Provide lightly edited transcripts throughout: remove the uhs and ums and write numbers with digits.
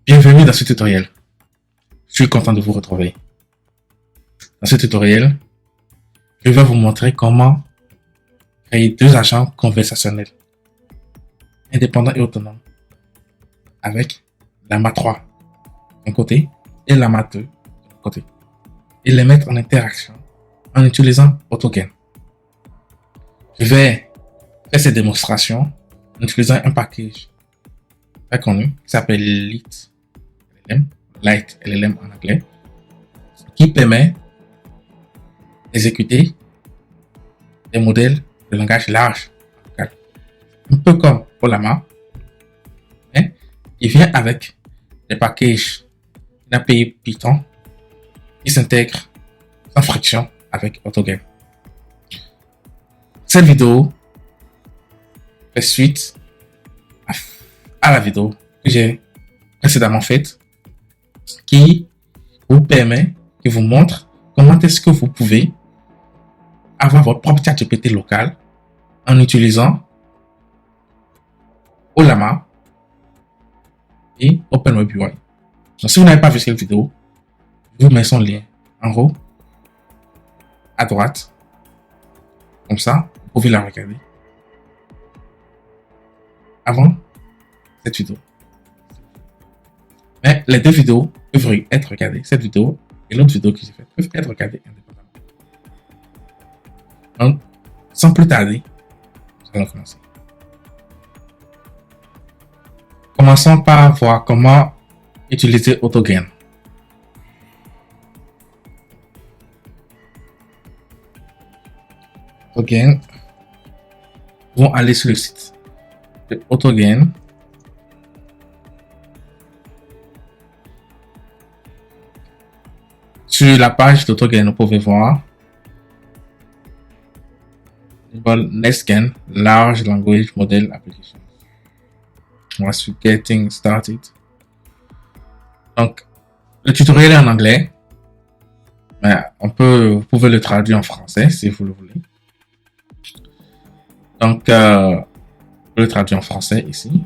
Bienvenue dans ce tutoriel. Je suis content de vous retrouver. Dans ce tutoriel, je vais vous montrer comment créer deux agents conversationnels indépendants et autonomes avec Llama 3 d'un côté et Llama 2 de l'autre côté et les mettre en interaction en utilisant AutoGain. Je vais faire cette démonstration en utilisant un package très connu qui s'appelle Light LLM en anglais, qui permet d'exécuter des modèles de langage large, un peu comme pour Llama, mais il vient avec des packages d'API Python qui s'intègrent sans friction avec AutoGain. Cette vidéo fait suite à la vidéo que j'ai précédemment faite, qui vous montre comment est-ce que vous pouvez avoir votre propre ChatGPT local en utilisant Llama et OpenWebUI. Donc, si vous n'avez pas vu cette vidéo, je vous mets son lien en haut à droite. Comme ça, vous pouvez la regarder avant cette vidéo. Mais les deux vidéos peuvent être regardées. Cette vidéo et l'autre vidéo que j'ai faite peuvent être regardées indépendamment. Donc, sans plus tarder, nous allons commencer. Commençons par voir comment utiliser AutoGain. AutoGain, nous allons aller sur le site de AutoGain. Sur la page d'AutoGain, vous pouvez voir NextGain Large Language Model Application. Once we're getting started. Donc, le tutoriel est en anglais, mais vous pouvez le traduire en français si vous le voulez. Donc, je le traduis en français ici.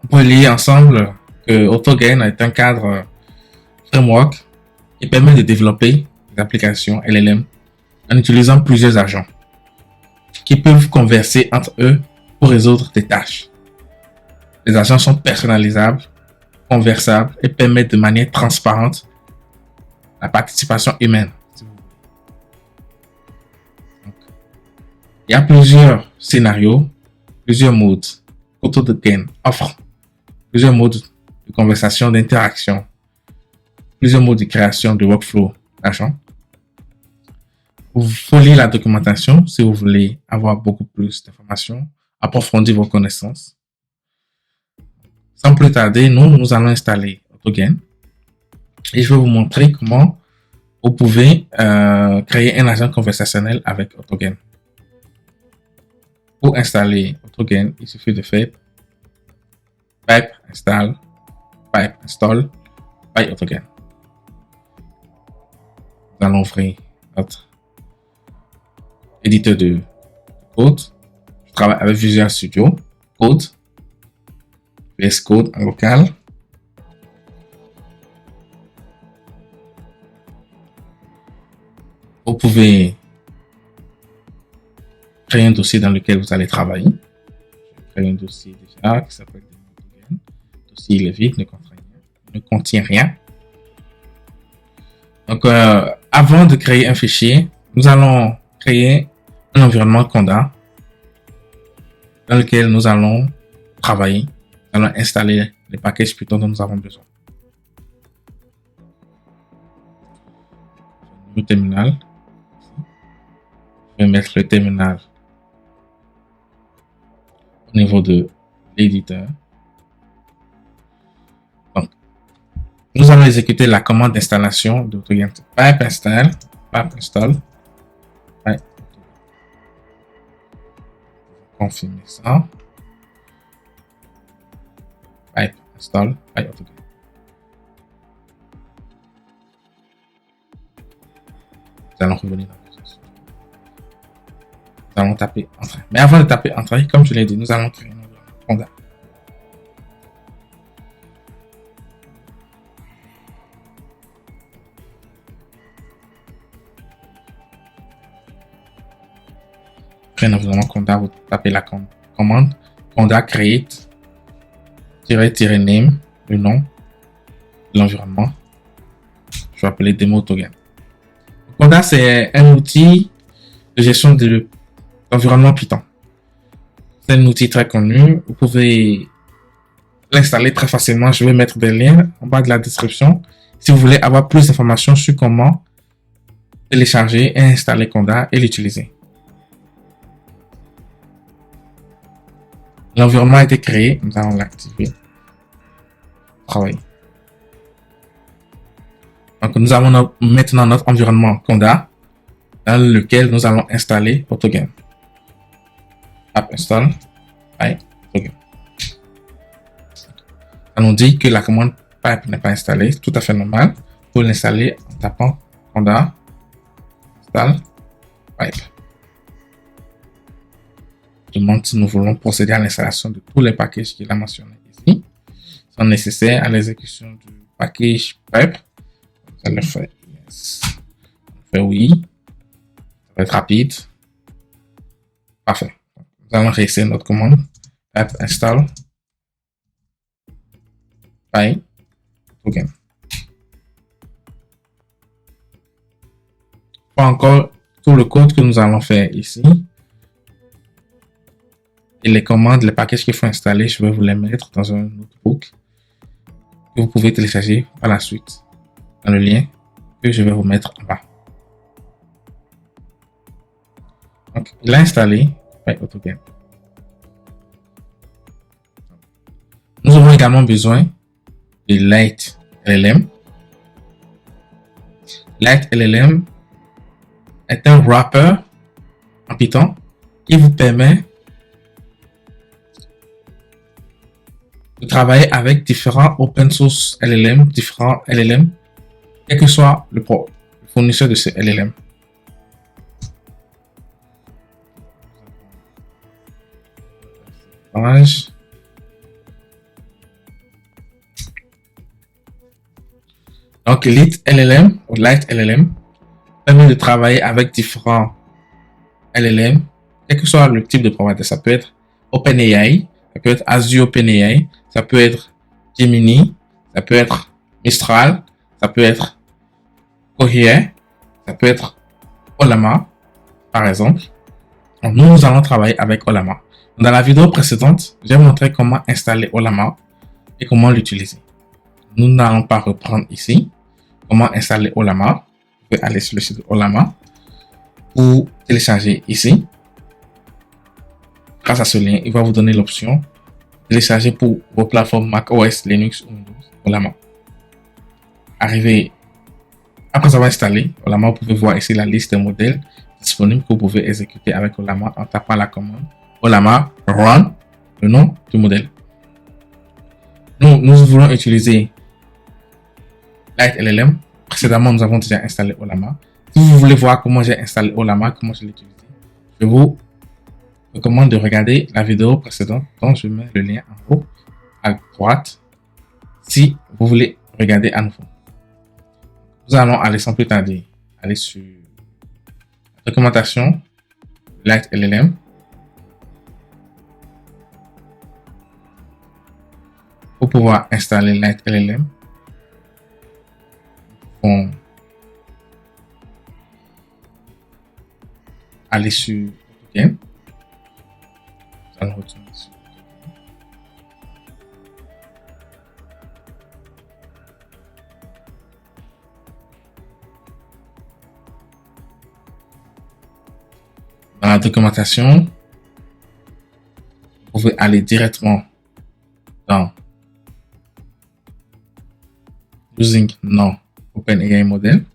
On peut lire ensemble que AutoGain est un cadre framework qui permet de développer des applications LLM en utilisant plusieurs agents qui peuvent converser entre eux pour résoudre des tâches. Les agents sont personnalisables, conversables et permettent de manière transparente la participation humaine. Donc, il y a plusieurs scénarios, plusieurs modes. AutoGain offre plusieurs modes de conversation, d'interaction, plusieurs modes de création de workflow d'agents. Vous pouvez lire la documentation si vous voulez avoir beaucoup plus d'informations, approfondir vos connaissances. Sans plus tarder, nous allons installer AutoGain et je vais vous montrer comment vous pouvez créer un agent conversationnel avec AutoGain. Pour installer AutoGain, il suffit de faire pipe install by AutoGain. Nous allons ouvrir notre éditeur de code. Je travaille avec Visual Studio Code, VS Code en local. Vous pouvez créer un dossier dans lequel vous allez travailler. Je vais créer un dossier déjà qui s'appelle AutoGain. Le dossier il est vide, ne contient rien. Donc, avant de créer un fichier, nous allons créer un environnement Conda dans lequel nous allons travailler. Nous allons installer les packages Python dont nous avons besoin. Le terminal. Je vais mettre le terminal au niveau de l'éditeur. Donc, nous allons exécuter la commande d'installation d'AutoGain. Pipe install. Confirmer ça. Pipe install by AutoGain. Nous allons revenir dans le processus. Nous allons taper Entrée. Mais avant de taper Entrée, comme je l'ai dit, nous allons créer un environnement Conda. créer un environnement Conda, vous tapez la commande Conda create -name, le nom de l'environnement. Je vais appeler Demo Autogame. Conda, c'est un outil de gestion de l'environnement Python. C'est un outil très connu. Vous pouvez l'installer très facilement. Je vais mettre des liens en bas de la description si vous voulez avoir plus d'informations sur comment télécharger et installer Conda et l'utiliser. L'environnement a été créé. Nous allons l'activer. Travailler. Donc, nous avons maintenant notre environnement Conda dans lequel nous allons installer Autogame. App install. Autogame. Ça nous dit que la commande pipe n'est pas installée. C'est tout à fait normal. Pour l'installer en tapant Conda install pipe. Je demande si nous voulons procéder à l'installation de tous les packages qu'il a mentionnés ici. Sont nécessaires à l'exécution du package pipe. Vous allez faire yes. On fait oui. Ça va être rapide. Parfait. Nous allons réessayer notre commande. Pipe install pipe Autogame. Pas encore tout le code que nous allons faire ici. Et les commandes, les packages qu'il faut installer, je vais vous les mettre dans un notebook que vous pouvez télécharger par la suite dans le lien que je vais vous mettre en bas. Donc, il a installé Autogame. Nous aurons également besoin de LightLLM. LightLLM est un wrapper en Python qui vous permet de travailler avec différents open source LLM, différents LLM, quel que soit le fournisseur de ce LLM. Donc, LightLLM ou LightLLM permet de travailler avec différents LLM, quel que soit le type de provider. Ça peut être OpenAI, ça peut être Azure OpenAI, ça peut être Gemini, ça peut être Mistral, ça peut être Cohere, ça peut être Ollama, par exemple. Donc, nous allons travailler avec Ollama. Dans la vidéo précédente, j'ai montré comment installer Ollama et comment l'utiliser. Nous n'allons pas reprendre ici comment installer Ollama. Vous pouvez aller sur le site de Ollama pour télécharger ici. Grâce à ce lien, il va vous donner l'option télécharger pour vos plateformes Mac OS, Linux ou Windows, Ollama. Après avoir installé Ollama, vous pouvez voir ici la liste des modèles disponibles que vous pouvez exécuter avec Ollama en tapant la commande Ollama run, le nom du modèle. Nous voulons utiliser LightLLM. Précédemment, nous avons déjà installé Ollama. Si vous voulez voir comment j'ai installé Ollama, comment je l'ai utilisé, je vous recommande de regarder la vidéo précédente dont je mets le lien en haut à droite si vous voulez regarder à nouveau. Nous allons aller sans plus tarder, aller sur la documentation LightLLM. Pour pouvoir installer LightLLM, on aller sur Autogame. Nous allons retourner sur Autogame. Dans la documentation, vous pouvez aller directement dans Using non OpenAI model.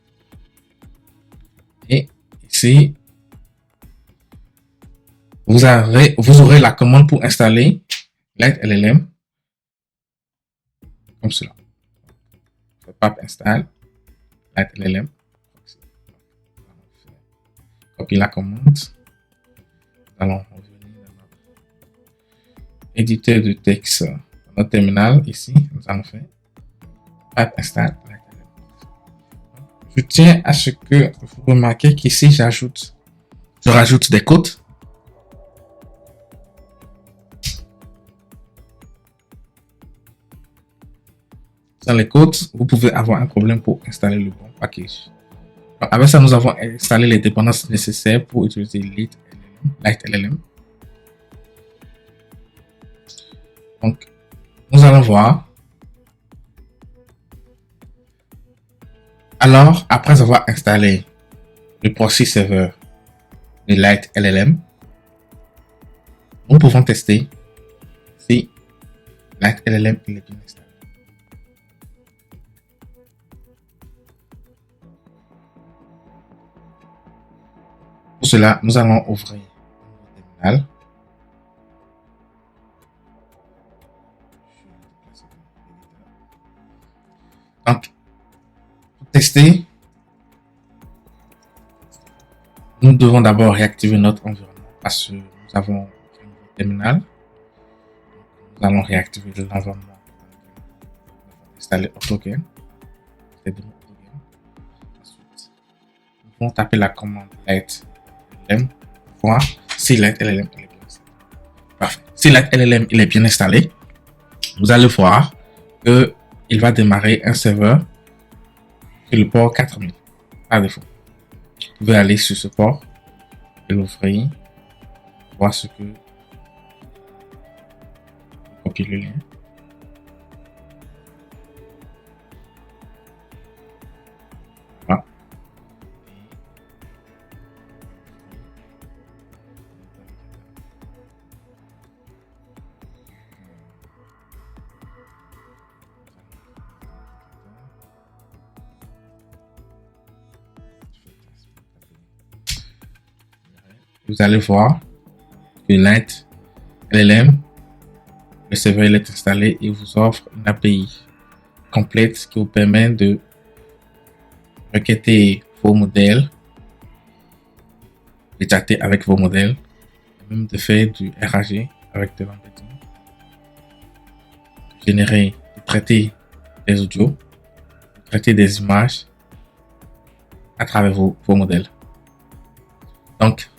Et ici, vous aurez la commande pour installer LightLLM comme cela. Pap install LightLLM. Copier la commande. Nous allons revenir dans notre éditeur de texte, dans notre terminal ici. Nous allons faire Pap install. Je tiens à ce que vous remarquez qu'ici je rajoute des côtes dans les codes, vous pouvez avoir un problème pour installer le bon package. Donc, avec ça, nous avons installé les dépendances nécessaires pour utiliser Light LLM. Donc, nous allons voir. Alors, après avoir installé le proxy server de Light LLM, nous pouvons tester si Light LLM est bien installé. Pour cela, nous allons ouvrir le terminal. Donc, pour tester, nous devons d'abord réactiver notre environnement parce que nous avons un terminal. Nous allons réactiver l'environnement. Installer Autogen. Ensuite, nous pouvons taper la commande Light LLM pour voir si Light LLM est bien installé. Parfait. Si Light LLM est bien installé, vous allez voir qu'il va démarrer un serveur sur le port 4000 par défaut. Vous pouvez aller sur ce port et l'ouvrir, voir ce que copier le lien. Voilà. Vous allez voir que Light LLM, le serveur est installé et vous offre une API complète qui vous permet de requêter vos modèles, de chatter avec vos modèles, et même de faire du RAG avec de l'embedding, générer, de traiter des audios, de traiter des images à travers vos modèles. Donc,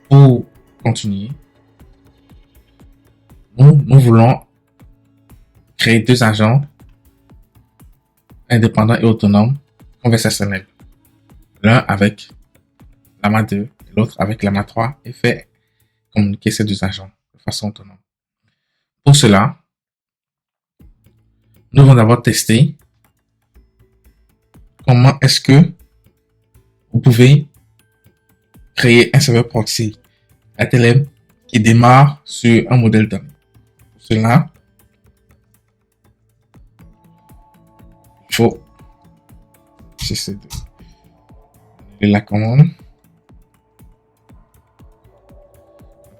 pour continuer, nous voulons créer deux agents indépendants et autonomes conversationnels. L'un avec Llama 2 et l'autre avec Llama 3 et faire communiquer ces deux agents de façon autonome. Pour cela, nous allons d'abord tester comment est-ce que vous pouvez créer un serveur proxy LLM qui démarre sur un modèle donné. Pour cela, il faut essayer de la commande.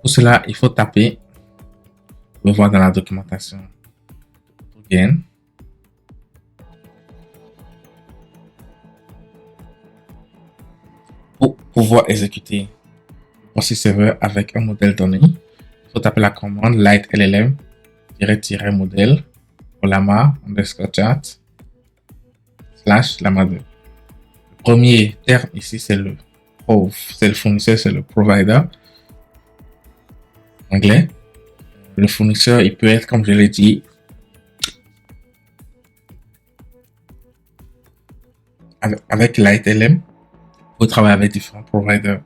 Pour cela, il faut taper, vous pouvez voir dans la documentation, Autogen. Pour pouvoir exécuter le proxy serveur avec un modèle donné, il faut taper la commande light LLM -modèle pour Llama _chat / Llama 2. Le premier terme ici, c'est le fournisseur, c'est le provider anglais. Le fournisseur, il peut être, comme je l'ai dit, avec Light LLM. Vous pouvez travailler avec différents providers.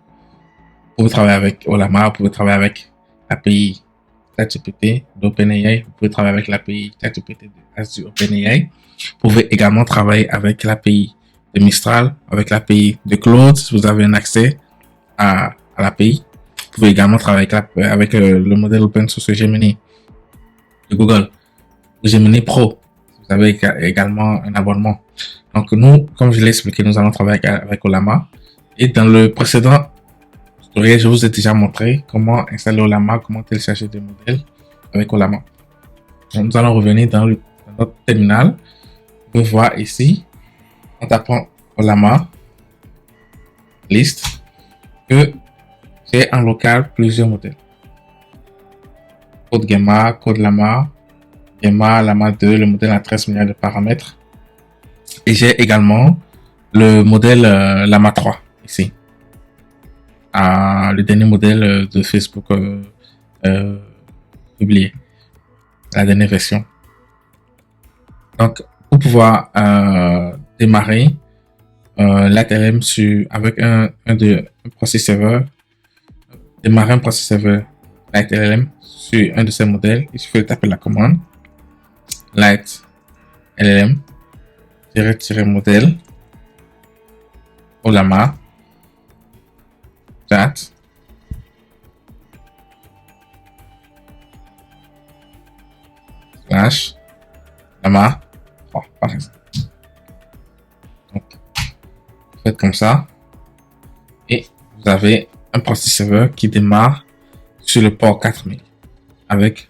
Vous pouvez travailler avec Ollama, vous pouvez travailler avec l'API ChatGPT d'OpenAI, vous pouvez travailler avec l'API ChatGPT de OpenAI. Vous pouvez également travailler avec l'API de Mistral, avec l'API de Claude, si vous avez un accès à l'API. Vous pouvez également travailler avec le modèle open source Gemini de Google, Gemini Pro. Vous avez également un abonnement. Donc nous, comme je l'ai expliqué, nous allons travailler avec Ollama. Et dans le précédent tutoriel, je vous ai déjà montré comment installer Ollama, comment télécharger des modèles avec Ollama. Donc, nous allons revenir dans notre terminal. Vous pouvez voir ici, en tapant Ollama liste, que j'ai en local plusieurs modèles. Code Gemma, Code Llama, Gemma, Llama 2, le modèle à 13 milliards de paramètres. Et j'ai également le modèle Llama 3 ici. Le dernier modèle de Facebook publié, la dernière version. Donc, pour pouvoir démarrer l'ATLM avec un processeur, démarrer un processeur LightLM sur un de ces modèles, il suffit de taper la commande LightLM modèle Ollama chat slash Lama 3 par exemple. Donc, vous faites comme ça et vous avez un processeur qui démarre sur le port 4000 avec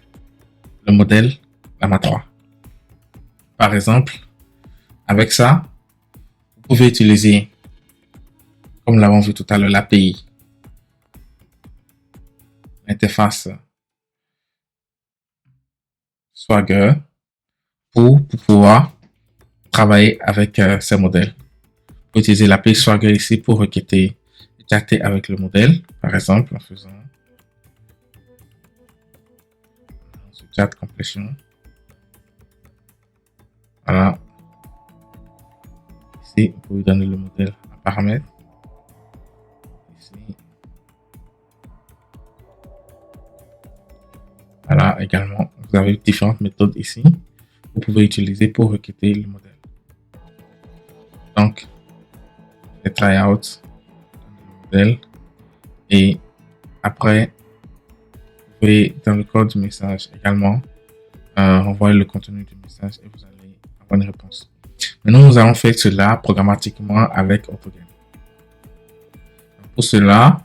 le modèle Lama 3. Par exemple, avec ça, vous pouvez utiliser, comme nous l'avons vu tout à l'heure, l'API, l'interface Swagger pour pouvoir travailler avec ces modèles. Vous pouvez utiliser l'API Swagger ici pour requêter, chatter avec le modèle, par exemple, en faisant chat completion. Voilà. Ici, vous pouvez donner le modèle en paramètre. Ici. Voilà, également, vous avez différentes méthodes ici. Vous pouvez utiliser pour requêter le modèle. Donc, les tryouts modèle et après, vous pouvez dans le code du message également renvoyer le contenu du message et vous allez avoir une réponse. Maintenant, nous allons faire cela programmatiquement avec AutoGAN. Pour cela,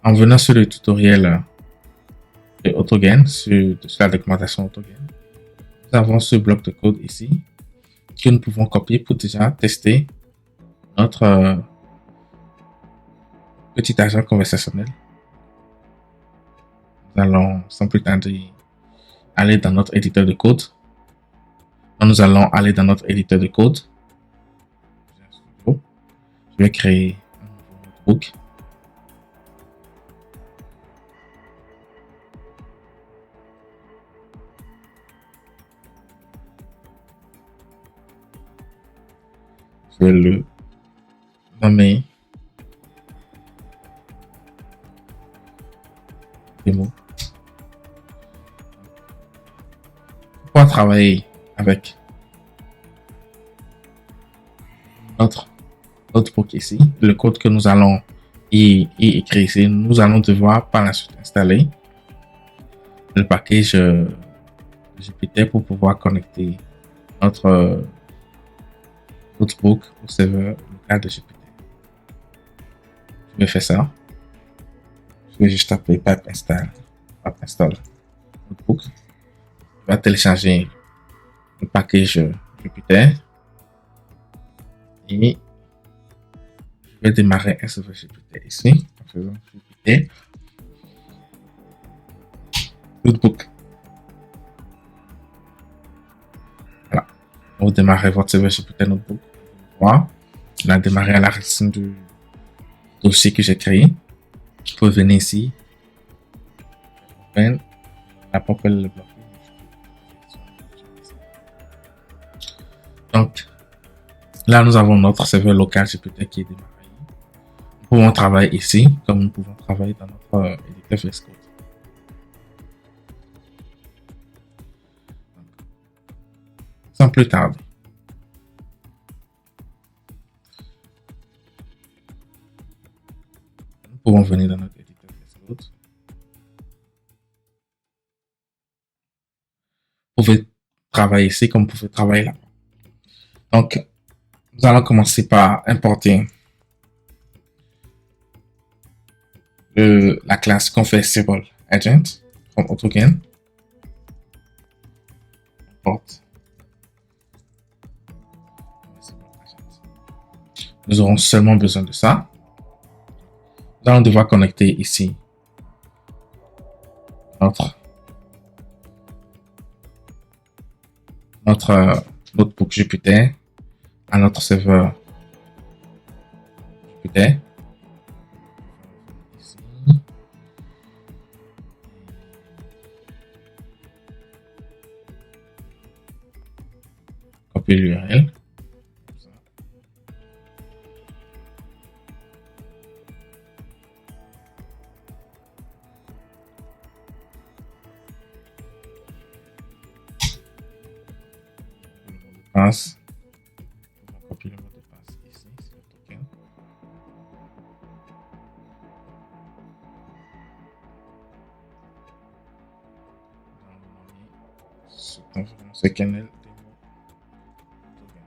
en venant sur le tutoriel de AutoGAN, sur la documentation AutoGAN, nous avons ce bloc de code ici que nous pouvons copier pour déjà tester notre petit agent conversationnel. Nous allons sans plus tarder aller dans notre éditeur de code. Nous allons aller dans notre éditeur de code. Je vais créer un nouveau notebook. Je vais le nommer démo. Pour travailler avec notre notebook ici, le code que nous allons y écrire ici, nous allons devoir par la suite installer le package Jupyter pour pouvoir connecter notre notebook au serveur local de Jupyter. Je vais faire ça. Je vais juste taper pipe install notebook. Je vais télécharger le package Jupyter et je vais démarrer un serveur Jupyter ici en faisant Jupyter notebook. Voilà. Vous démarrez votre serveur Jupyter notebook. Voilà. Il a démarré à la racine du dossier que j'ai créé. Vous pouvez venir ici. Open. La pompe le bloc. Donc, là, nous avons notre serveur local Jupyter qui est démarré. Nous pouvons travailler ici, comme nous pouvons travailler dans notre éditeur VS Code. Sans plus tarder. Nous pouvons venir dans notre éditeur VS Code. Vous pouvez travailler ici comme vous pouvez travailler là. Donc, nous allons commencer par importer la classe Conversible Agent from AutoGAN. Import. Nous aurons seulement besoin de ça. Nous allons devoir connecter ici notre notebook Jupyter à notre serveur Jupyter. Ici. copier l'URL. Passe. On va copier le mot de passe ici, c'est le token. C'est kernel démo token.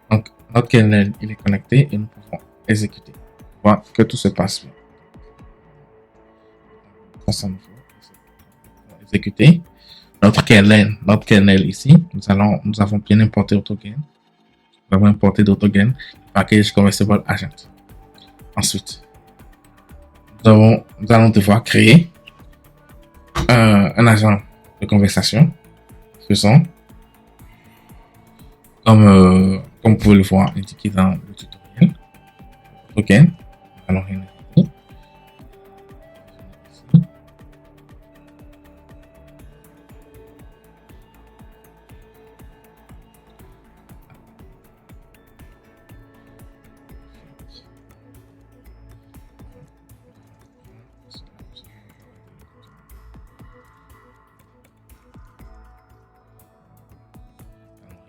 Donc, notre kernel, il est connecté et nous pouvons exécuter. Voir que tout se passe bien. Ça, nous faut exécuter. Notre kernel ici, nous avons bien importé AutoGain. Nous avons importé d'AutoGain package conversible agent. Ensuite, nous allons devoir créer un agent de conversation. Faisons comme vous pouvez le voir indiqué dans le tutoriel. AutoGain. Alors,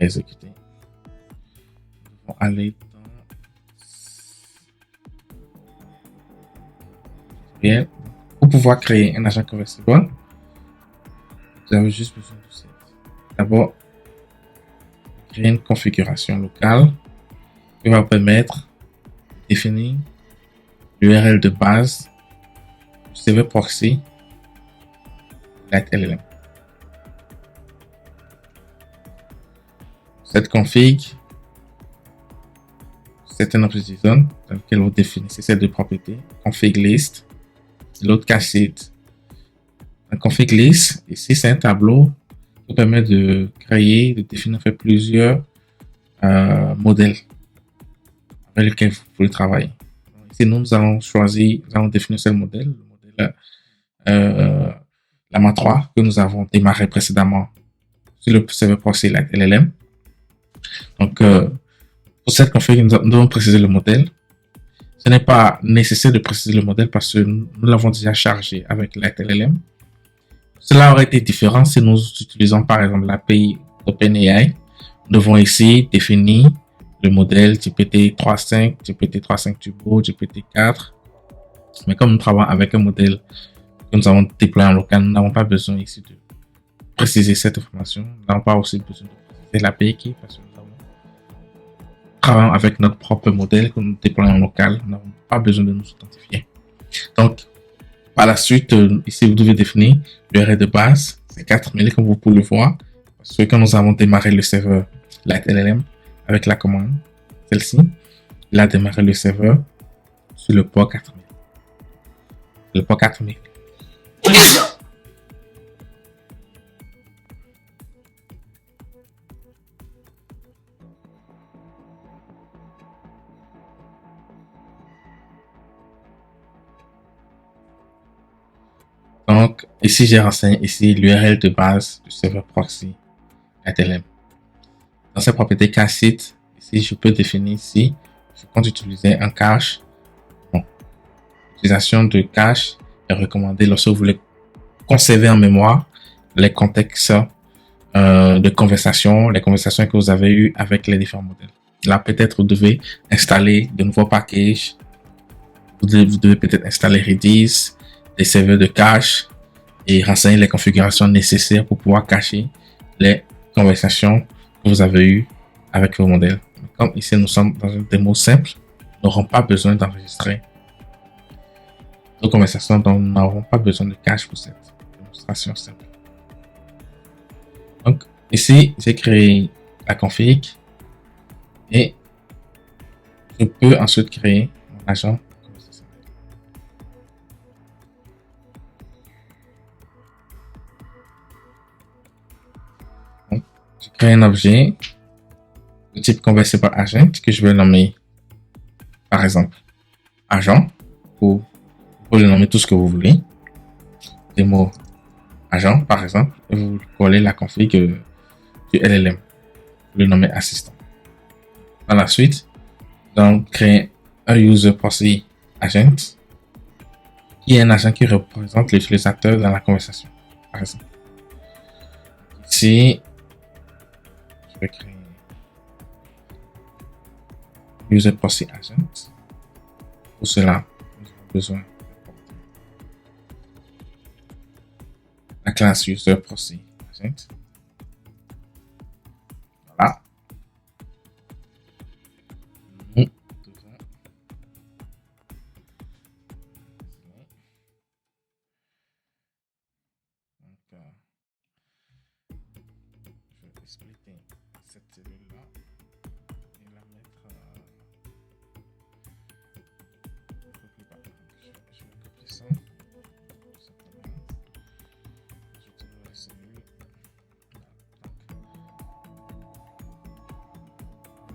exécuter. Nous allons aller dans pour pouvoir créer un agent conversible. Vous avez juste besoin de ça. D'abord, créer une configuration locale qui va permettre de définir l'URL de base du serveur proxy LighLLM. Cette config, c'est un objet JSON dans lequel vous définissez ces deux propriétés, config list et l'autre cache-sheet. Un config list, ici, c'est un tableau qui vous permet de créer, de définir plusieurs modèles avec lesquels vous pouvez travailler. Ici, nous allons choisir, nous allons définir ce modèle, le modèle Llama 3 que nous avons démarré précédemment sur le serveur proxy LighLLM. Donc, pour cette config, nous devons préciser le modèle. Ce n'est pas nécessaire de préciser le modèle parce que nous l'avons déjà chargé avec LighLLM. Cela aurait été différent si nous utilisons par exemple l'API d'OpenAI. Nous devons ici définir le modèle GPT-3.5, GPT-3.5 Turbo, GPT-4. Mais comme nous travaillons avec un modèle que nous avons déployé en local, nous n'avons pas besoin ici de préciser cette information. Nous n'avons pas aussi besoin de préciser l'API qui parce que nous travaillons avec notre propre modèle que nous déployons en local. Nous n'avons pas besoin de nous authentifier. Donc, par la suite, ici, vous devez définir l'URL de base. C'est 4000 comme vous pouvez le voir. Parce que quand nous avons démarré le serveur LighLLM avec la commande, celle-ci, il a démarré le serveur sur le port 4000. Le port 4000. Donc, ici, j'ai renseigné ici l'URL de base du serveur proxy LighLLM. Dans cette propriété cache-sheet, ici, je peux définir ici, je compte utiliser un cache. Bon, l'utilisation de cache est recommandée lorsque vous voulez conserver en mémoire les contextes de conversation, les conversations que vous avez eues avec les différents modèles. Là, peut-être vous devez installer de nouveaux packages. Vous devez peut-être installer Redis, des serveurs de cache et renseigner les configurations nécessaires pour pouvoir cacher les conversations que vous avez eues avec vos modèles. Comme ici, nous sommes dans une démo simple, nous n'aurons pas besoin d'enregistrer nos conversations, donc nous n'aurons pas besoin de cache pour cette démonstration simple. Donc, ici, j'ai créé la config et je peux ensuite créer mon agent. Donc, je crée un objet de type conversible agent que je vais nommer, par exemple, agent, ou vous pouvez le nommer tout ce que vous voulez. Démo agent, par exemple, et vous collez la config du LLM. Vous le nommez assistant. Par la suite, donc, créer un user proxy agent qui est un agent qui représente l'utilisateur dans la conversation. Par exemple, ici, je vais créer user proxy agent. Pour cela, nous avons besoin de la classe user proxy agent. Voilà. Nous devons je vais splitter cette cellule-là et la mettre. Je vais copier ça. Je trouve la cellule.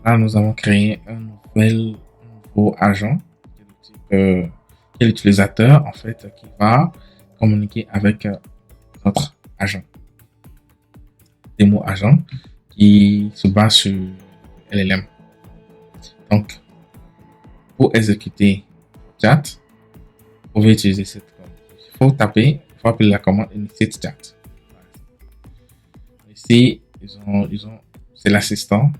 Là, nous avons créé un nouveau agent qui est l'utilisateur en fait qui va communiquer avec notre agent. Démo agent qui se base sur LLM. Donc, pour exécuter chat, vous pouvez utiliser cette commande. Il faut appeler la commande initiate chat. Ici, c'est l'assistant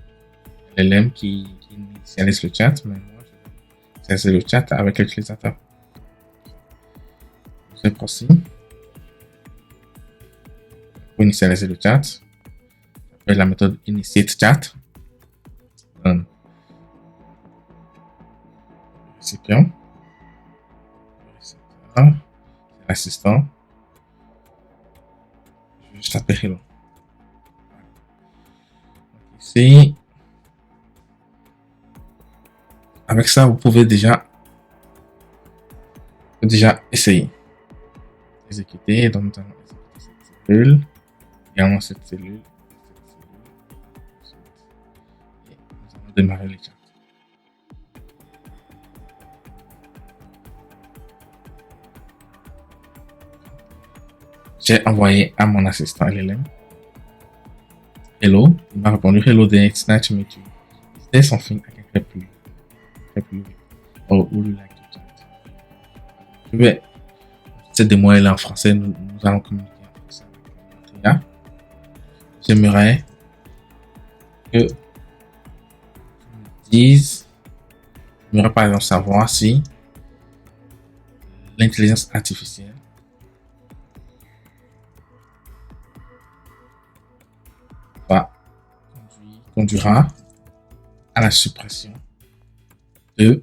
LLM qui initialise le chat, mais moi, je vais initialiser le chat avec l'utilisateur. C'est possible. Pour initialiser le chat, j'appelle la méthode initiate chat. Récipient. C'est l'assistant. Je vais juste taper hello. Ici, avec ça, vous pouvez déjà essayer. Exécuter. Donc, nous allons exécuter cette cellule. Également cette cellule. Et nous allons démarrer le chat. J'ai envoyé à mon assistant LLM. Hello. Il m'a répondu hello there, it's nice to meet you. Is there something I can help you with? Or would you like to chat? Cette démo est en français, nous allons communiquer en français avec l'IA. J'aimerais que j'aimerais par exemple savoir si l'intelligence artificielle conduira à la suppression de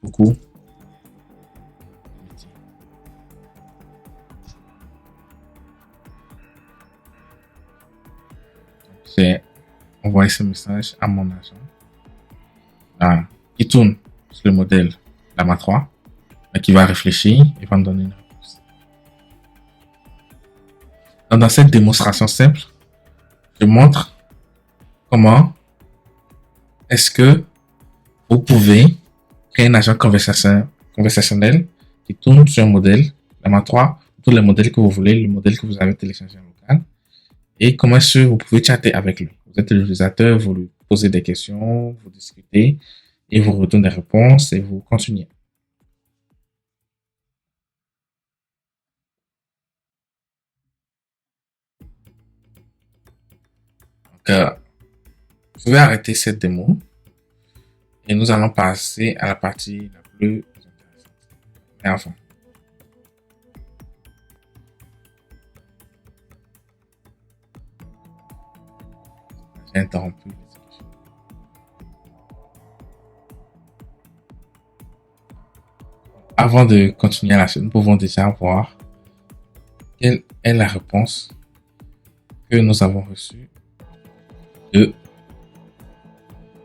beaucoup de métiers. J'ai envoyé ce message à mon agent qui tourne sur le modèle Llama 3 et qui va réfléchir et va me donner une réponse. Dans cette démonstration simple, je montre comment est-ce que vous pouvez créer un agent conversationnel qui tourne sur un modèle Llama 3, tous les modèles que vous voulez, le modèle que vous avez téléchargé en local, et comment est-ce que vous pouvez chatter avec lui. Vous êtes l'utilisateur, vous lui posez des questions, vous discutez, et vous retournez des réponses et vous continuez. Donc, je vais arrêter cette démo et nous allons passer à la partie la plus intéressante. Mais enfin. J'ai interrompu l'exécution. Avant de continuer la suite, nous pouvons déjà voir quelle est la réponse que nous avons reçue de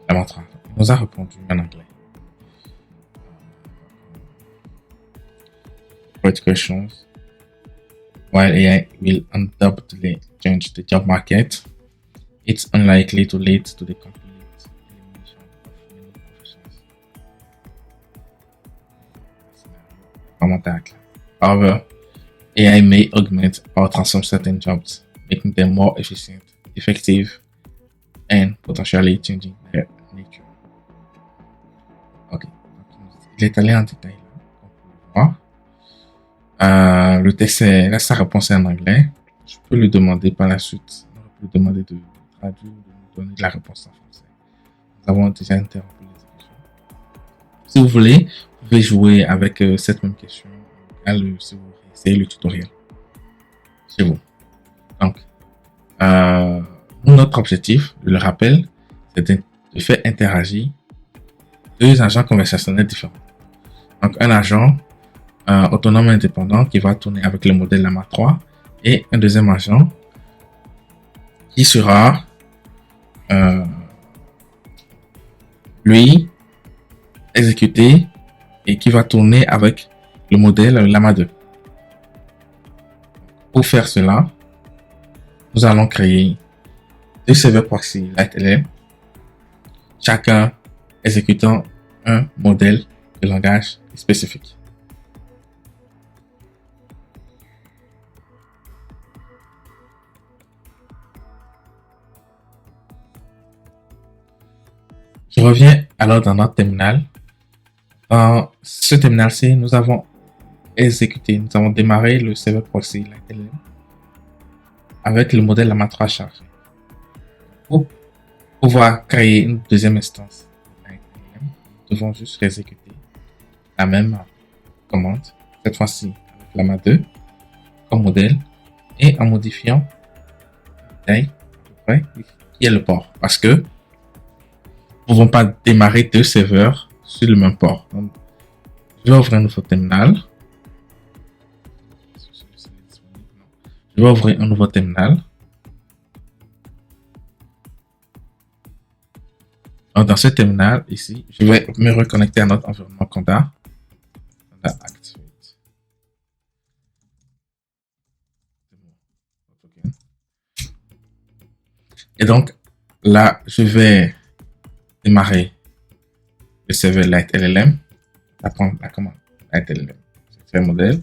Llama 3. Il nous a répondu en anglais. Great questions. While AI will undoubtedly change the job market, it's unlikely to lead to the complete elimination of many professions. However, AI may augment or transform certain jobs, making them more efficient, effective, and potentially changing their nature. Ok, il est allé en détail là, on peut le voir. Le test est, là, sa réponse est en anglais. Je peux lui demander par la suite, on peut lui demander de traduire, de nous donner la réponse en français. Nous avons déjà interrompu l'exécution. Si vous voulez, vous pouvez jouer avec cette même question si vous essayez le tutoriel chez vous. Donc, notre objectif, je le rappelle, c'est de faire interagir deux agents conversationnels différents. Donc, un agent autonome et indépendant qui va tourner avec le modèle Llama 3 et un deuxième agent qui sera lui exécuté et qui va tourner avec le modèle Llama 2. Pour faire cela, nous allons créer deux serveurs proxy LightLM, chacun exécutant un modèle de langage spécifique. Je reviens alors dans notre terminal. Dans ce terminal-ci, nous avons démarré le serveur proxy LightLM avec le modèle Llama 3 chargé. Pour pouvoir créer une deuxième instance de LightLM, nous devons juste exécuter la même commande, cette fois-ci avec Llama 2 comme modèle et en modifiant la taille à peu près qui est le port, parce que nous ne pouvons pas démarrer deux serveurs sur le même port. Donc, je vais ouvrir un nouveau terminal. Je vais ouvrir un nouveau terminal. Donc, dans ce terminal ici, je vais me reconnecter à notre environnement Conda. Conda Activate. Et donc, là, je vais démarrer le serveur LightLM. Apprendre la commande LightLM. C'est le modèle.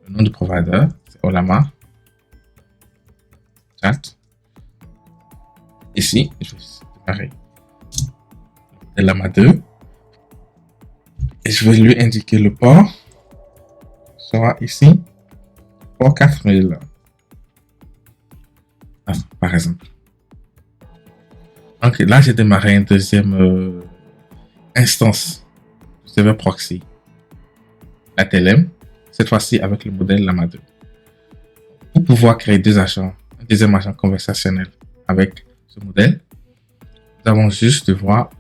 Le nom du provider, c'est Ollama. Chat. Ici, je vais démarrer le Llama 2. Et je vais lui indiquer le port. Sera ici. Port 4000. Par exemple. Donc là, j'ai démarré une deuxième instance du serveur proxy LightLM, cette fois-ci avec le modèle Llama 2. Pour pouvoir créer deux agents, un deuxième agent conversationnel avec ce modèle, nous avons juste devoir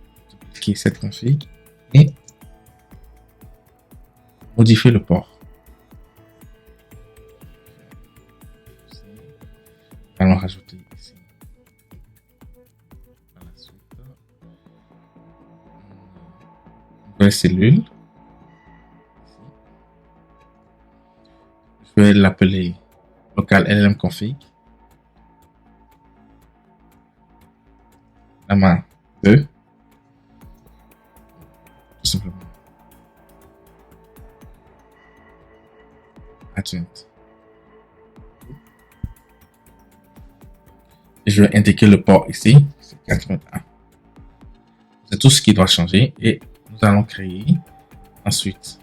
dupliquer cette config et modifier le port. Nous allons rajouter ici par la suite une nouvelle cellule. Je vais l'appeler local LLM config Llama 2, tout simplement. Adjoint. Et je vais indiquer le port ici, c'est 4.1. C'est tout ce qui doit changer et nous allons créer ensuite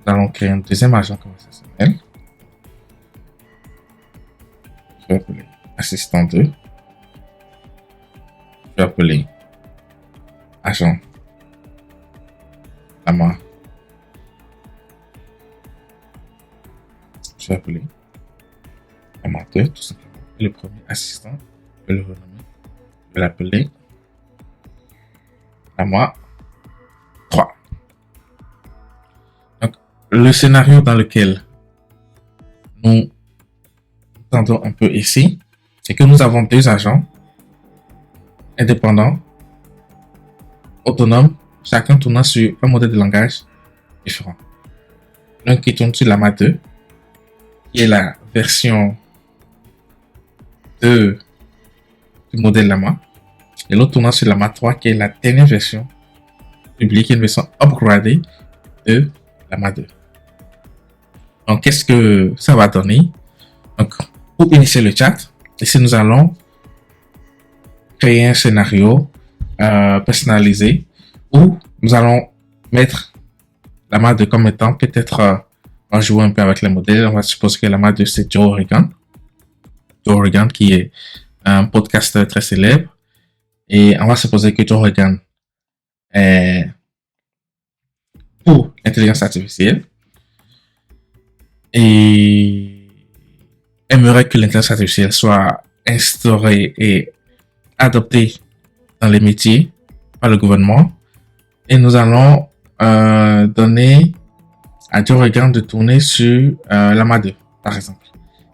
nous allons créer un deuxième agent conversationnel. Je vais appeler assistant 2. Je vais appeler agent Llama. Je vais appeler Llama 2 tout simplement. Et le premier assistant, je vais le renommer. Je vais l'appeler Llama 3. Donc, le scénario dans lequel nous tendons un peu ici, c'est que nous avons deux agents indépendants, autonomes, chacun tournant sur un modèle de langage différent. L'un qui tourne sur Llama 2, qui est la version 2 du modèle Llama, Et l'autre tournant sur Llama 3 qui est la dernière version publique, une version upgradée de Llama 2. Donc, qu'est-ce que ça va donner? Donc, pour initier le chat, ici nous allons créer un scénario personnalisé où nous allons mettre Llama 2 comme étant peut-être on va jouer un peu avec les modèles. On va supposer que Llama 2 c'est Joe Rogan. Joe Rogan qui est un podcasteur très célèbre. Et on va supposer que Joe Rogan est pour l'intelligence artificielle et aimerait que l'intelligence artificielle soit instaurée et adoptée dans les métiers par le gouvernement. Et nous allons donner à Joe Rogan de tourner sur Llama 2, par exemple.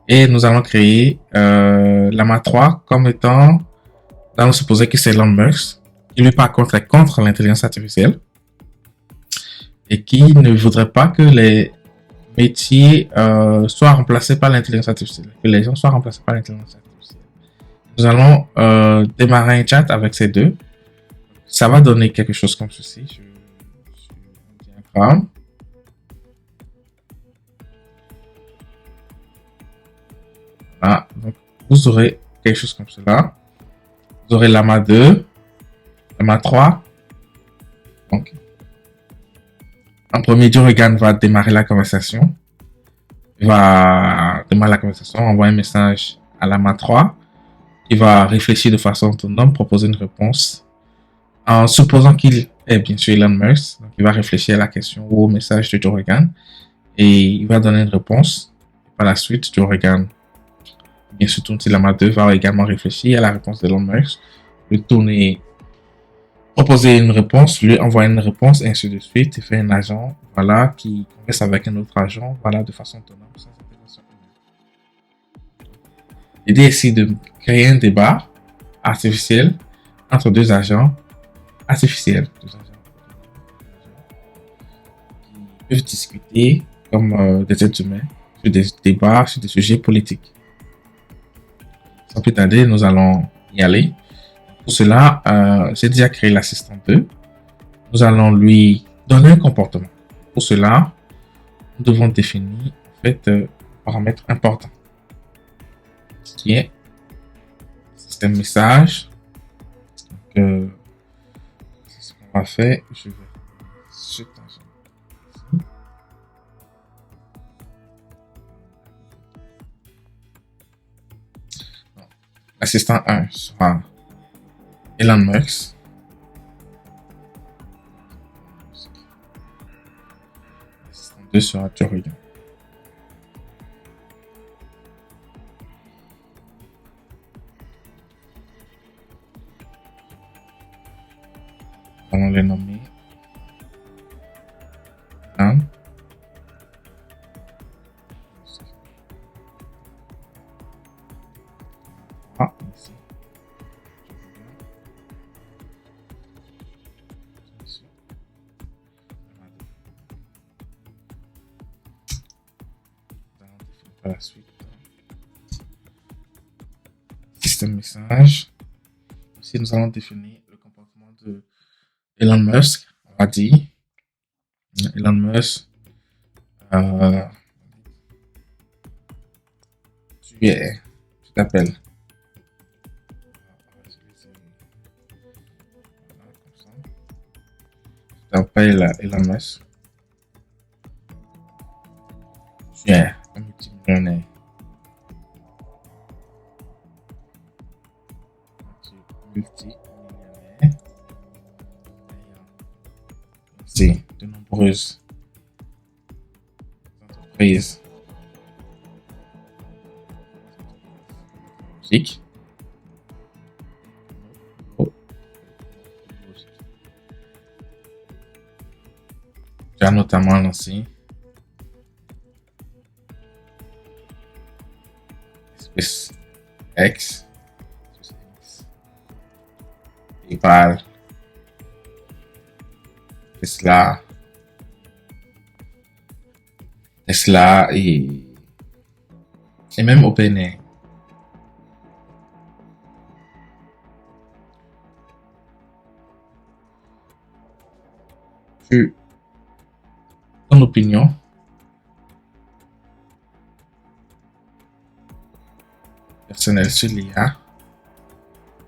Et nous allons créer Llama 3 comme étant, nous allons supposer que c'est Elon Musk, qui lui par contre est contre l'intelligence artificielle et qui ne voudrait pas que les métiers soient remplacés par l'intelligence artificielle, que les gens soient remplacés par l'intelligence artificielle. Nous allons démarrer un chat avec ces deux. Ça va donner quelque chose comme ceci. Je diagramme. Voilà, donc vous aurez quelque chose comme cela. Vous aurez Llama 2, Llama 3. Donc, en premier, Joe Rogan va démarrer la conversation. Il va démarrer la conversation, envoyer un message à Llama 3. Il va réfléchir de façon autonome, proposer une réponse. En supposant qu'il est bien sûr Elon Musk, donc il va réfléchir à la question ou au message de Joe Rogan et il va donner une réponse. Par la suite, Joe Rogan, bien sûr, Llama 2 va également réfléchir à la réponse de Elon Musk, lui tourner, proposer une réponse, lui envoyer une réponse, et ainsi de suite, et faire un agent, voilà, qui converse avec un autre agent, voilà, de façon autonome. L'idée est ici de créer un débat artificiel entre deux agents artificiels, qui peuvent discuter comme des êtres humains sur des débats, sur des sujets politiques. Sans plus tarder, nous allons y aller. Pour cela, j'ai déjà créé l'assistant 2. Nous allons lui donner un comportement. Pour cela, nous devons définir en fait un paramètre important qui est système message. Donc, c'est ce qu'on va faire. Je vais L'assistant 1 sera Elon Musk. L'assistant 2 sera Joe Rogan. Allons les nommer. Elon. Ici. Par la suite, système message. Ici, nous allons définir le comportement de Elon Musk. On va dire Elon Musk, tu t'appelles. Tu t'appelles Elon Musk. Tu es un multimillionnaire. C'est de nombreuses entreprises musique. Tu as notamment lancé SpaceX, PayPal, Tesla et même OpenAI. sur ton opinion personnelle sur l'IA,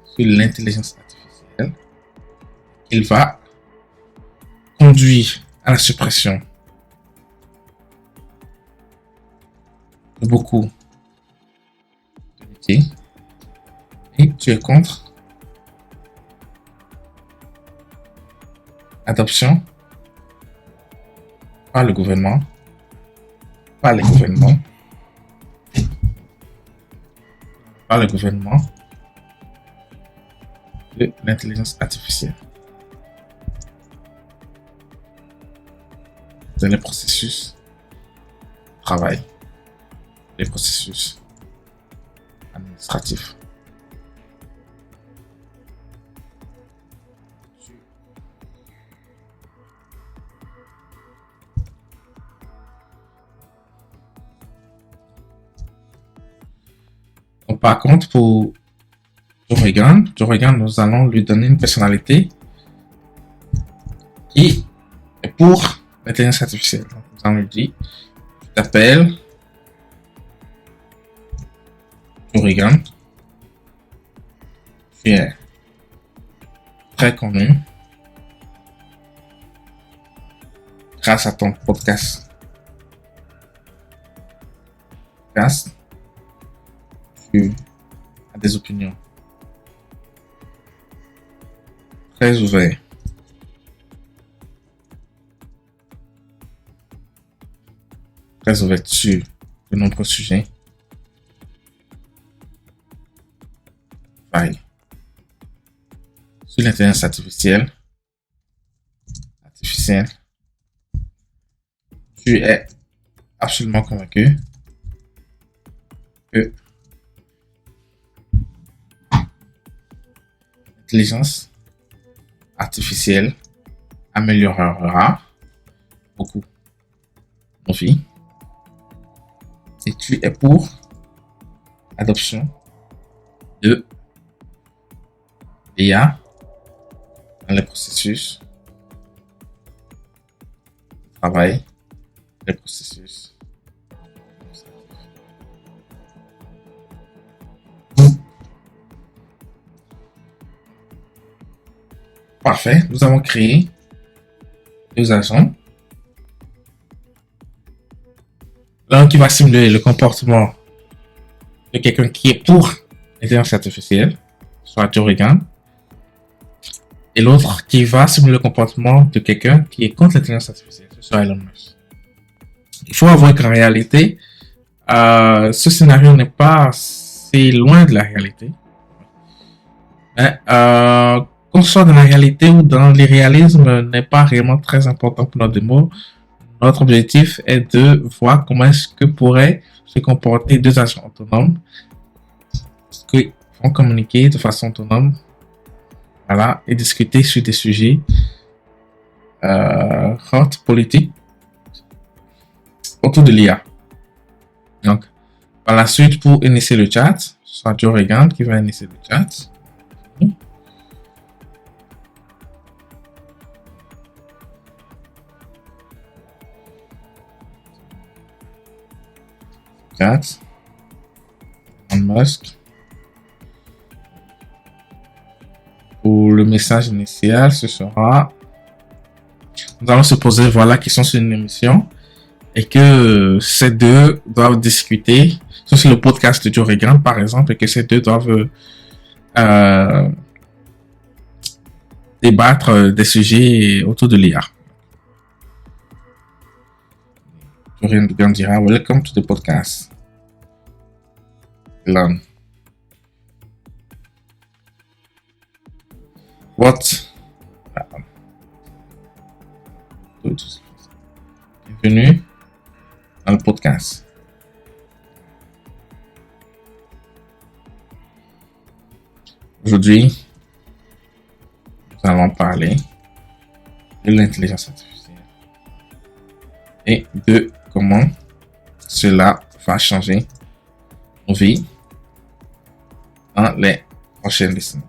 sur l'intelligence artificielle. Il va conduire à la suppression de beaucoup de métiers et tu es contre l'adoption par le gouvernement, par les gouvernements, par le gouvernement de l'intelligence artificielle dans les processus de travail, les processus administratifs. Donc, par contre, pour Joe Rogan, nous allons lui donner une personnalité qui est pour l'intelligence artificielle. Donc, nous allons lui dire, tu t'appelles Joe Rogan, tu es très connu grâce à ton podcast. Tu as des opinions très ouvertes. Très ouvertes sur de nombreux sujets. Pareil. Sur l'intelligence artificielle. Tu es absolument convaincu que l'intelligence artificielle améliorera beaucoup nos vies et tu es pour l'adoption de l'IA dans les processus de travail, les processus. Parfait, nous avons créé deux agents. L'un qui va simuler le comportement de quelqu'un qui est pour l'intelligence artificielle, soit Joe Rogan, et l'autre qui va simuler le comportement de quelqu'un qui est contre l'intelligence artificielle, soit Elon Musk. Il faut avouer qu'en réalité, ce scénario n'est pas si loin de la réalité. Mais, qu'on soit dans la réalité ou dans l'irréalisme n'est pas réellement très important pour notre démo. Notre objectif est de voir comment est-ce que pourraient se comporter deux agents autonomes qui vont communiquer de façon autonome, voilà, et discuter sur des sujets hot, politiques autour de l'IA. Donc, par la suite, pour initier le chat, ce sera Joe Rogan qui va initier le chat. Elon Musk. Pour le message initial, ce sera: nous allons se poser voilà qui sont sur une émission et que ces deux doivent discuter sur le podcast de Joe Rogan par exemple, et que ces deux doivent débattre des sujets autour de l'IA. Joe Rogan dira: welcome to the podcast. Elon. Bienvenue dans le podcast. Aujourd'hui, nous allons parler de l'intelligence artificielle et de comment cela va changer nos vies dans les prochaines décennies.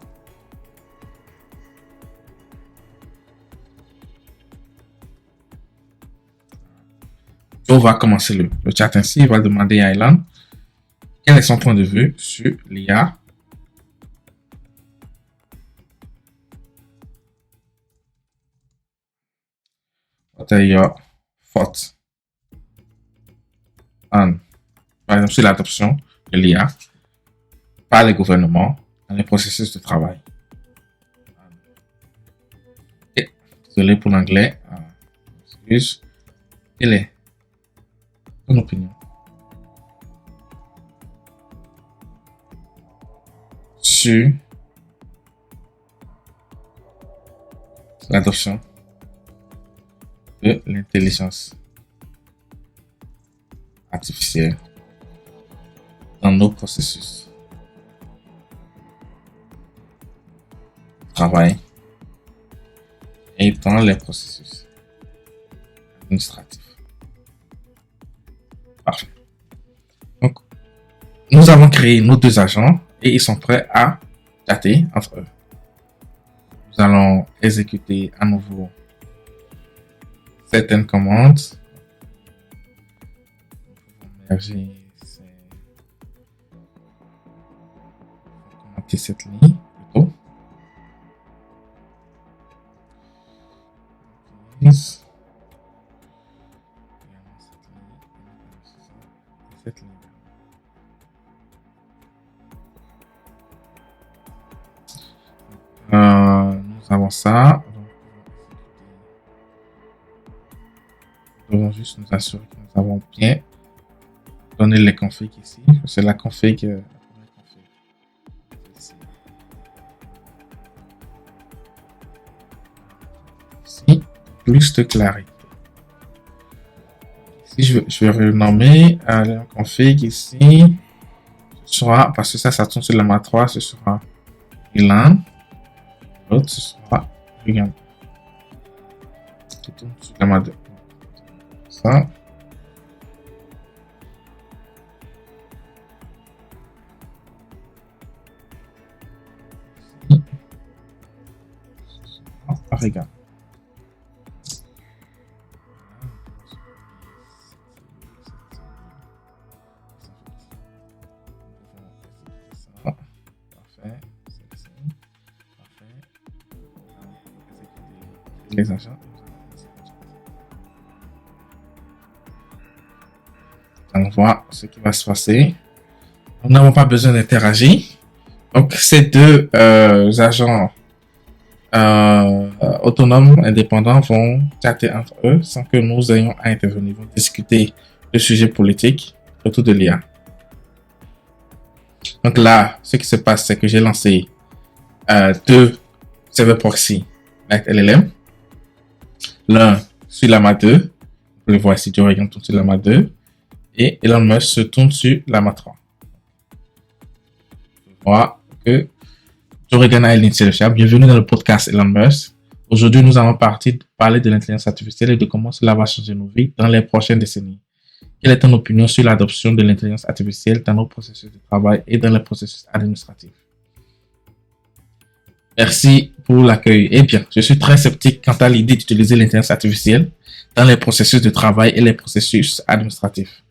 Joe va commencer le chat ainsi. Il va demander à Elon quel est son point de vue sur l'IA. What are your thoughts on, par exemple, sur l'adoption de l'IA par les gouvernements dans les processus de travail? Et, désolé pour l'anglais. Excuse. Quelle est ton opinion sur l'adoption de l'intelligence artificielle dans nos processus de travail et dans les processus administratifs? Parfait. Donc, nous avons créé nos deux agents et ils sont prêts à chatter entre eux. Nous allons exécuter à nouveau certaines commandes. Commenter cette ligne plutôt. Cette ligne. Nous avons ça. Nous devons juste nous assurer que nous avons bien donné les configs ici. C'est la config. Ici, plus de clarité. Ici, je vais renommer la config ici. Ce sera, parce que ça tourne sur la mat 3, ce sera Elon. L'autre, ce sera Regan. Qui tourne sur la mat 2. Ça. Regan. Parfait. Les agents. On voit ce qui va se passer. Nous n'avons pas besoin d'interagir. Donc, ces deux agents autonomes, indépendants, vont chatter entre eux sans que nous ayons à intervenir. Ils vont discuter de sujets politiques autour de l'IA. Donc là, ce qui se passe, c'est que j'ai lancé deux serveurs proxy avec LLM. L'un sur la mat 2. Vous pouvez voir ici, Joe Rogan tourne sur la mat 2. Et Elon Musk se tourne sur la mat 3. On voit que Joe Rogan a l'initié le chat. Bienvenue dans le podcast Elon Musk. Aujourd'hui, nous allons parler de l'intelligence artificielle et de comment cela va changer nos vies dans les prochaines décennies. Quelle est ton opinion sur l'adoption de l'intelligence artificielle dans nos processus de travail et dans les processus administratifs? Merci pour l'accueil. Eh bien, je suis très sceptique quant à l'idée d'utiliser l'intelligence artificielle dans les processus de travail et les processus administratifs.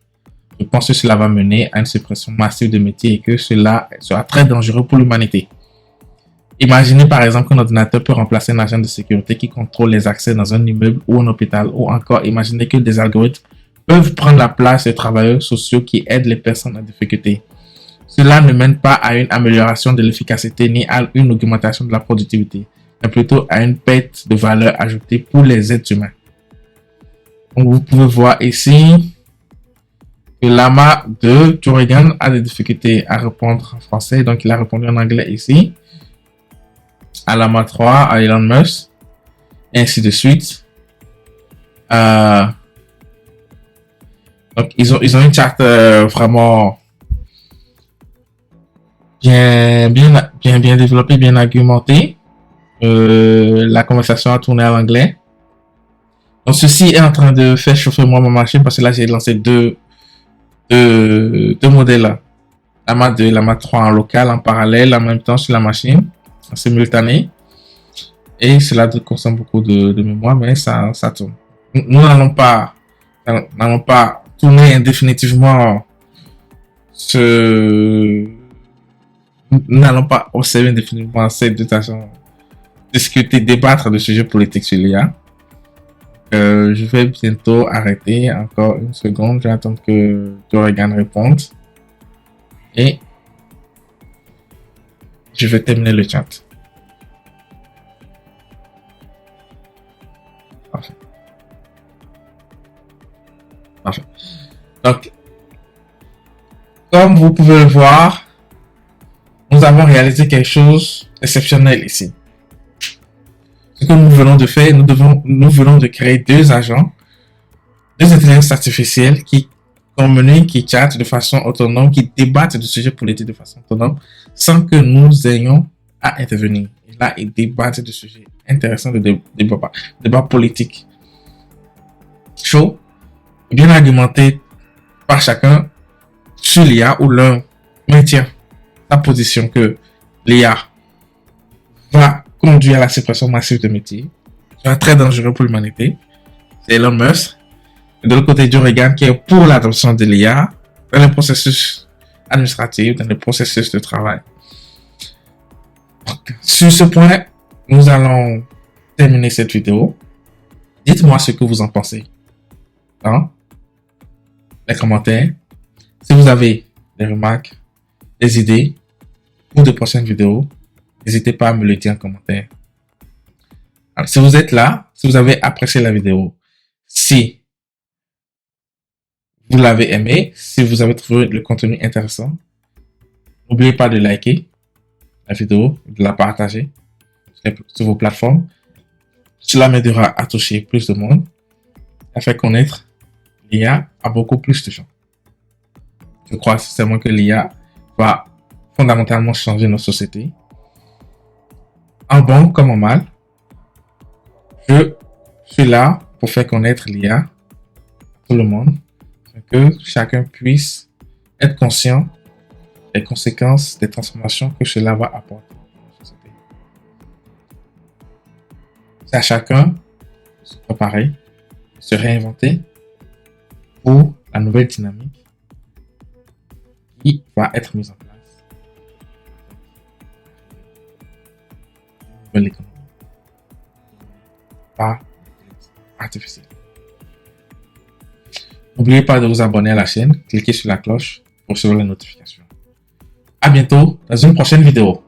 Je pense que cela va mener à une suppression massive de métiers et que cela sera très dangereux pour l'humanité. Imaginez par exemple qu'un ordinateur peut remplacer un agent de sécurité qui contrôle les accès dans un immeuble ou un hôpital, ou encore imaginez que des algorithmes peuvent prendre la place des travailleurs sociaux qui aident les personnes en difficulté. Cela ne mène pas à une amélioration de l'efficacité ni à une augmentation de la productivité, mais plutôt à une perte de valeur ajoutée pour les êtres humains. Donc vous pouvez voir ici que Llama 2, Joe Rogan, a des difficultés à répondre en français, donc il a répondu en anglais ici. À Llama 3, à Elon Musk, et ainsi de suite. Donc ils ont une charte vraiment bien développée, bien argumentée. La conversation a tourné à l'anglais. Donc ceci est en train de faire chauffer moi ma machine parce que là j'ai lancé deux modèles là. Llama 2 et Llama 3 en local, en parallèle, en même temps sur la machine, en simultané. Et cela consomme beaucoup de mémoire, mais ça tourne. Nous n'allons pas n'allons pas tourner indéfinitivement n'allons pas observer indéfiniment ces deux agents discuter, débattre de sujets politiques sur l'IA. Je vais bientôt arrêter. Encore une seconde. Je vais attendre que Dorigan réponde. Et je vais terminer le chat. Parfait. Parfait. Donc, comme vous pouvez le voir, nous avons réalisé quelque chose d'exceptionnel ici. Ce que nous venons de faire, nous venons de créer deux agents, deux intelligences artificielles qui communiquent, qui chattent de façon autonome, qui débattent de sujets politiques de façon autonome, sans que nous ayons à intervenir. Et là, ils débattent de sujets intéressants, de débats politiques chauds, bien argumentés par chacun sur l'IA, où l'un maintient sa position que l'IA va conduire à la suppression massive de métiers, c'est très dangereux pour l'humanité. C'est Elon Musk. Et de l'autre côté, Joe Rogan qui est pour l'adoption de l'IA dans le processus administratif, dans le processus de travail. Donc, sur ce point, nous allons terminer cette vidéo. Dites-moi ce que vous en pensez dans les commentaires. Si vous avez des remarques, des idées pour de prochaines vidéos, n'hésitez pas à me le dire en commentaire. Alors, si vous êtes là, si vous avez apprécié la vidéo, si vous l'avez aimé, si vous avez trouvé le contenu intéressant, n'oubliez pas de liker la vidéo, de la partager sur vos plateformes. Cela m'aidera à toucher plus de monde, à faire connaître l'IA à beaucoup plus de gens. Je crois sincèrement que l'IA va fondamentalement changer nos sociétés. En bon comme en mal, je suis là pour faire connaître l'IA à tout le monde, pour que chacun puisse être conscient des conséquences, des transformations que cela va apporter à la société. C'est à chacun de se préparer, de se réinventer pour la nouvelle dynamique qui va être mise en place. Nouvelle économie. Par artificielle. N'oubliez pas de vous abonner à la chaîne, cliquez sur la cloche pour recevoir les notifications. À bientôt dans une prochaine vidéo.